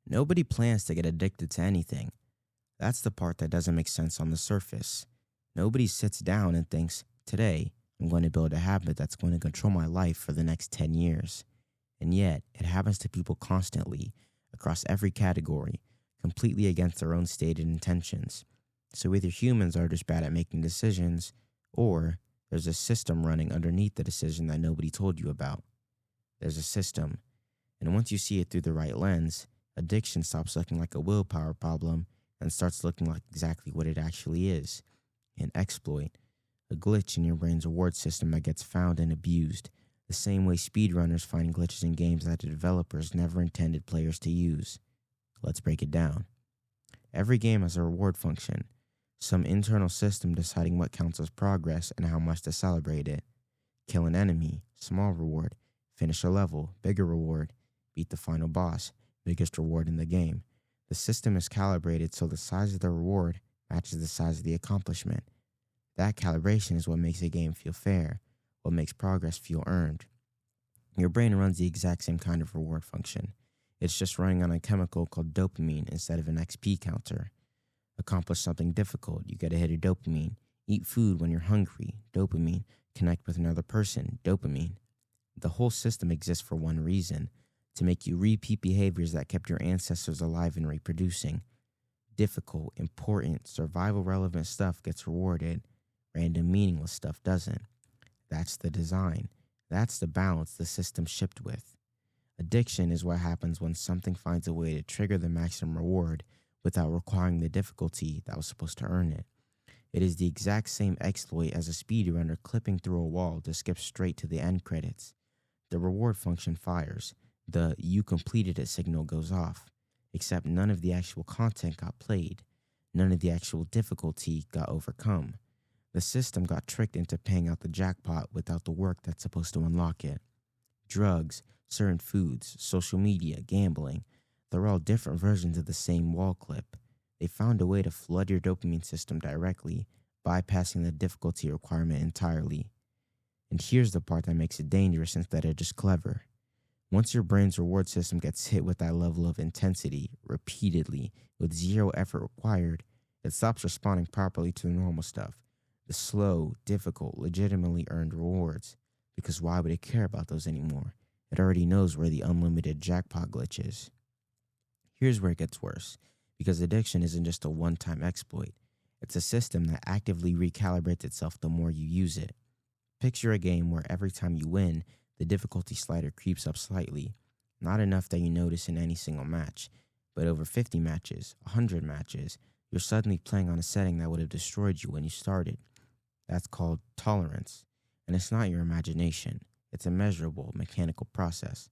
Nobody plans to get addicted to anything. That's the part that doesn't make sense on the surface. Nobody sits down and thinks, today, I'm going to build a habit that's going to control my life for the next 10 years. And yet, it happens to people constantly, across every category, completely against their own stated intentions. So either humans are just bad at making decisions, or there's a system running underneath the decision that nobody told you about. There's a system, and once you see it through the right lens, addiction stops looking like a willpower problem and starts looking like exactly what it actually is: an exploit, a glitch in your brain's reward system that gets found and abused, the same way speedrunners find glitches in games that the developers never intended players to use. Let's break it down. Every game has a reward function, some internal system deciding what counts as progress and how much to celebrate it. Kill an enemy, small reward. Finish a level, bigger reward. Beat the final boss, biggest reward in the game. The system is calibrated so the size of the reward matches the size of the accomplishment. That calibration is what makes a game feel fair, what makes progress feel earned. Your brain runs the exact same kind of reward function. It's just running on a chemical called dopamine instead of an XP counter. Accomplish something difficult, you get a hit of dopamine. Eat food when you're hungry, dopamine. Connect with another person, dopamine. The whole system exists for one reason: to make you repeat behaviors that kept your ancestors alive and reproducing. Difficult, important, survival-relevant stuff gets rewarded. Random, meaningless stuff doesn't. That's the design. That's the balance the system's shipped with. Addiction is what happens when something finds a way to trigger the maximum reward without requiring the difficulty that was supposed to earn it. It is the exact same exploit as a speedrunner clipping through a wall to skip straight to the end credits. The reward function fires. The "you completed it" signal goes off. Except none of the actual content got played. None of the actual difficulty got overcome. The system got tricked into paying out the jackpot without the work that's supposed to unlock it. Drugs, certain foods, social media, gambling, they're all different versions of the same wall clip. They found a way to flood your dopamine system directly, bypassing the difficulty requirement entirely. And here's the part that makes it dangerous instead of just clever. Once your brain's reward system gets hit with that level of intensity, repeatedly, with zero effort required, it stops responding properly to the normal stuff, the slow, difficult, legitimately earned rewards. Because why would it care about those anymore? It already knows where the unlimited jackpot glitch is. Here's where it gets worse, because addiction isn't just a one-time exploit. It's a system that actively recalibrates itself the more you use it. Picture a game where every time you win, the difficulty slider creeps up slightly. Not enough that you notice in any single match, but over 50 matches, 100 matches, you're suddenly playing on a setting that would have destroyed you when you started. That's called tolerance. And it's not your imagination. It's a measurable, mechanical process.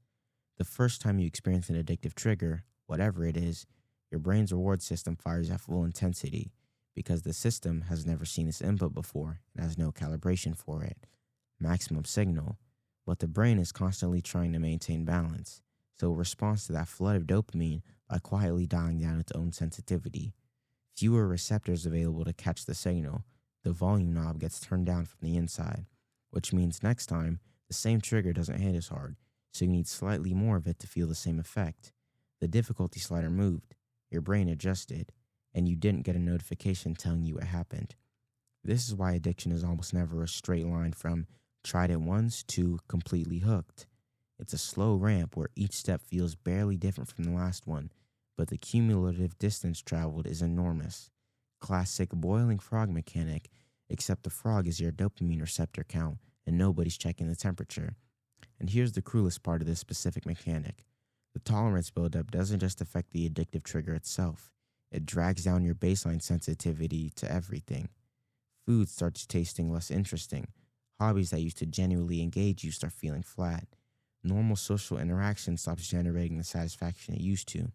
The first time you experience an addictive trigger, whatever it is, your brain's reward system fires at full intensity because the system has never seen this input before and has no calibration for it. Maximum signal. But the brain is constantly trying to maintain balance, so it responds to that flood of dopamine by quietly dialing down its own sensitivity. Fewer receptors available to catch the signal, the volume knob gets turned down from the inside, which means next time, the same trigger doesn't hit as hard, so you need slightly more of it to feel the same effect. The difficulty slider moved, your brain adjusted, and you didn't get a notification telling you it happened. This is why addiction is almost never a straight line from tried it once to completely hooked. It's a slow ramp where each step feels barely different from the last one, but the cumulative distance traveled is enormous. Classic boiling frog mechanic, except the frog is your dopamine receptor count and nobody's checking the temperature. And here's the cruelest part of this specific mechanic. The tolerance buildup doesn't just affect the addictive trigger itself. It drags down your baseline sensitivity to everything. Food starts tasting less interesting. Hobbies that used to genuinely engage you start feeling flat. Normal social interaction stops generating the satisfaction it used to.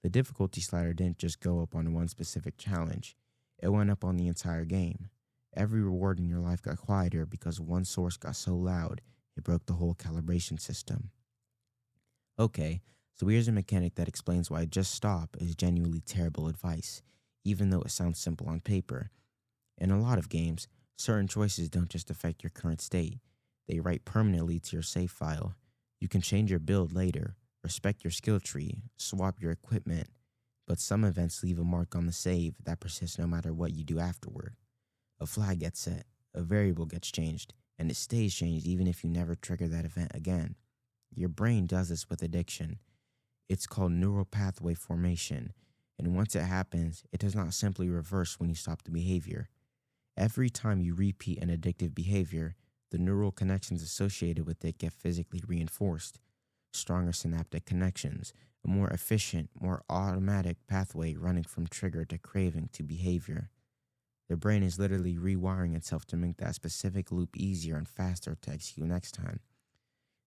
The difficulty slider didn't just go up on one specific challenge. It went up on the entire game. Every reward in your life got quieter because one source got so loud, it broke the whole calibration system. Okay, so here's a mechanic that explains why just stop is genuinely terrible advice, even though it sounds simple on paper. In a lot of games, certain choices don't just affect your current state. They write permanently to your save file. You can change your build later, respect your skill tree, swap your equipment, but some events leave a mark on the save that persists no matter what you do afterward. A flag gets set, a variable gets changed, and it stays changed even if you never trigger that event again. Your brain does this with addiction. It's called neural pathway formation, and once it happens, it does not simply reverse when you stop the behavior. Every time you repeat an addictive behavior, the neural connections associated with it get physically reinforced. Stronger synaptic connections, a more efficient, more automatic pathway running from trigger to craving to behavior. The brain is literally rewiring itself to make that specific loop easier and faster to execute next time.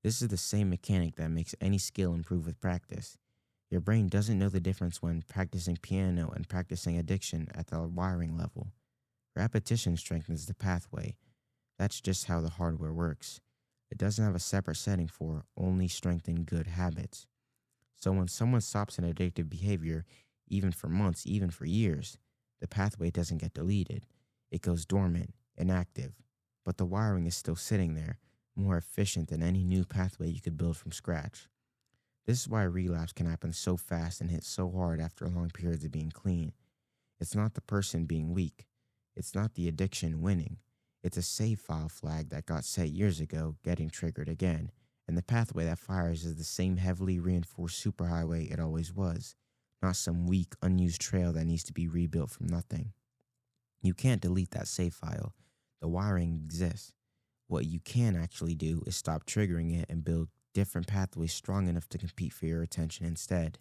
This is the same mechanic that makes any skill improve with practice. Your brain doesn't know the difference when practicing piano and practicing addiction at the wiring level. Repetition strengthens the pathway. That's just how the hardware works. It doesn't have a separate setting for only strengthen good habits. So when someone stops an addictive behavior, even for months, even for years, the pathway doesn't get deleted. It goes dormant, inactive, but the wiring is still sitting there, more efficient than any new pathway you could build from scratch. This is why relapse can happen so fast and hit so hard after long periods of being clean. It's not the person being weak. It's not the addiction winning. It's a save file flag that got set years ago getting triggered again, and the pathway that fires is the same heavily reinforced superhighway it always was, not some weak, unused trail that needs to be rebuilt from nothing. You can't delete that save file. The wiring exists. What you can actually do is stop triggering it and build different pathways strong enough to compete for your attention instead.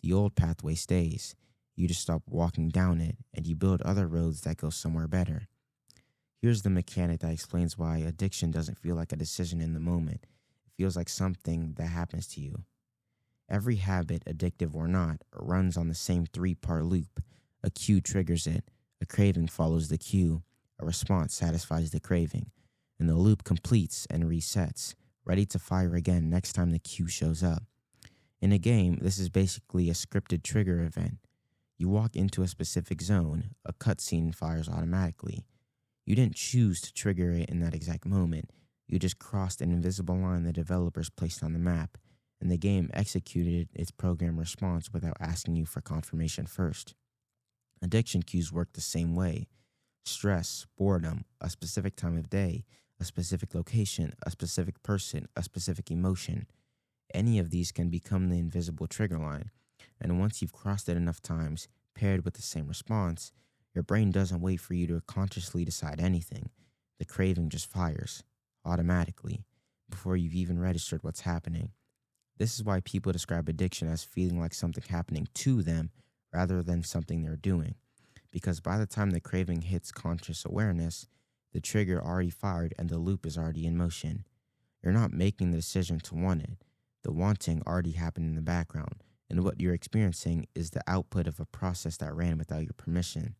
The old pathway stays. You just stop walking down it, and you build other roads that go somewhere better. Here's the mechanic that explains why addiction doesn't feel like a decision in the moment. It feels like something that happens to you. Every habit, addictive or not, runs on the same three-part loop. A cue triggers it, a craving follows the cue, a response satisfies the craving, and the loop completes and resets, ready to fire again next time the cue shows up. In a game, this is basically a scripted trigger event. You walk into a specific zone, a cutscene fires automatically. You didn't choose to trigger it in that exact moment. You just crossed an invisible line the developers placed on the map, and the game executed its program response without asking you for confirmation first. Addiction cues work the same way. Stress, boredom, a specific time of day, a specific location, a specific person, a specific emotion. Any of these can become the invisible trigger line, and once you've crossed it enough times, paired with the same response, your brain doesn't wait for you to consciously decide anything. The craving just fires, automatically, before you've even registered what's happening. This is why people describe addiction as feeling like something happening to them rather than something they're doing. Because by the time the craving hits conscious awareness, the trigger already fired and the loop is already in motion. You're not making the decision to want it. The wanting already happened in the background, and what you're experiencing is the output of a process that ran without your permission.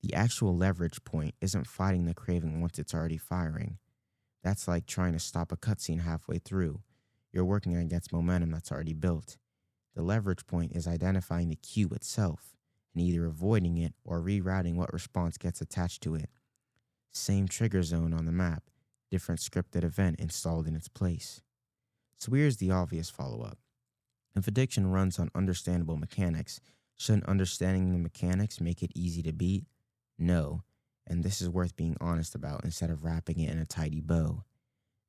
The actual leverage point isn't fighting the craving once it's already firing. That's like trying to stop a cutscene halfway through. You're working against momentum that's already built. The leverage point is identifying the cue itself and either avoiding it or rerouting what response gets attached to it. Same trigger zone on the map, different scripted event installed in its place. So here's the obvious follow-up. If addiction runs on understandable mechanics, shouldn't understanding the mechanics make it easy to beat? No, and this is worth being honest about instead of wrapping it in a tidy bow.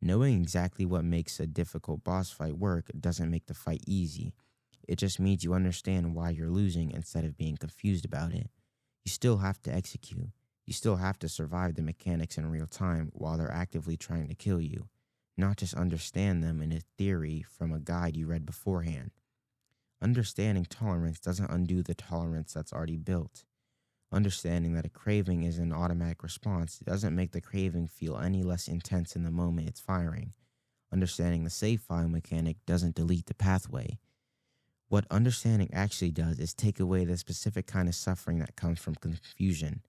Knowing exactly what makes a difficult boss fight work doesn't make the fight easy. It just means you understand why you're losing instead of being confused about it. You still have to execute. You still have to survive the mechanics in real time while they're actively trying to kill you, not just understand them in a theory from a guide you read beforehand. Understanding tolerance doesn't undo the tolerance that's already built. Understanding that a craving is an automatic response doesn't make the craving feel any less intense in the moment it's firing. Understanding the save file mechanic doesn't delete the pathway. What understanding actually does is take away the specific kind of suffering that comes from confusion.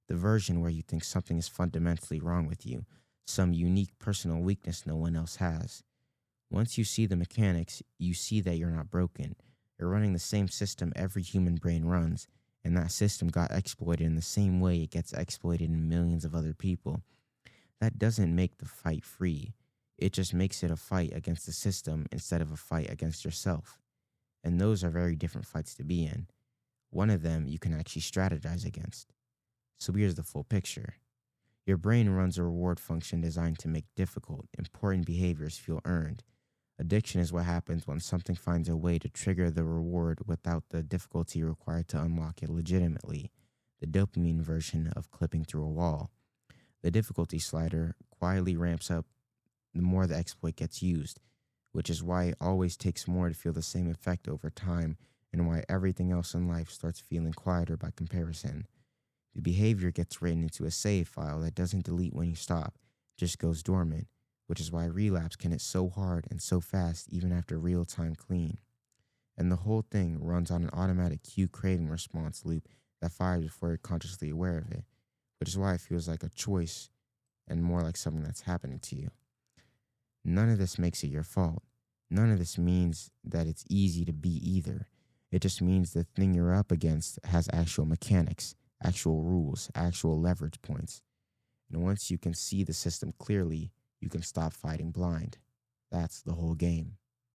The version where you think something is fundamentally wrong with you, some unique personal weakness no one else has. Once you see the mechanics, you see that you're not broken. You're running the same system every human brain runs, and that system got exploited in the same way it gets exploited in millions of other people. That doesn't make the fight free. It just makes it a fight against the system instead of a fight against yourself. And those are very different fights to be in. One of them you can actually strategize against. So here's the full picture. Your brain runs a reward function designed to make difficult, important behaviors feel earned. Addiction is what happens when something finds a way to trigger the reward without the difficulty required to unlock it legitimately, the dopamine version of clipping through a wall. The difficulty slider quietly ramps up the more the exploit gets used, which is why it always takes more to feel the same effect over time and why everything else in life starts feeling quieter by comparison. The behavior gets written into a save file that doesn't delete when you stop, just goes dormant, which is why relapse can hit so hard and so fast even after real-time clean. And the whole thing runs on an automatic cue craving response loop that fires before you're consciously aware of it, which is why it feels like a choice and more like something that's happening to you. None of this makes it your fault. None of this means that it's easy to be either. It just means the thing you're up against has actual mechanics, actual rules, actual leverage points. And once you can see the system clearly, you can stop fighting blind. That's the whole game.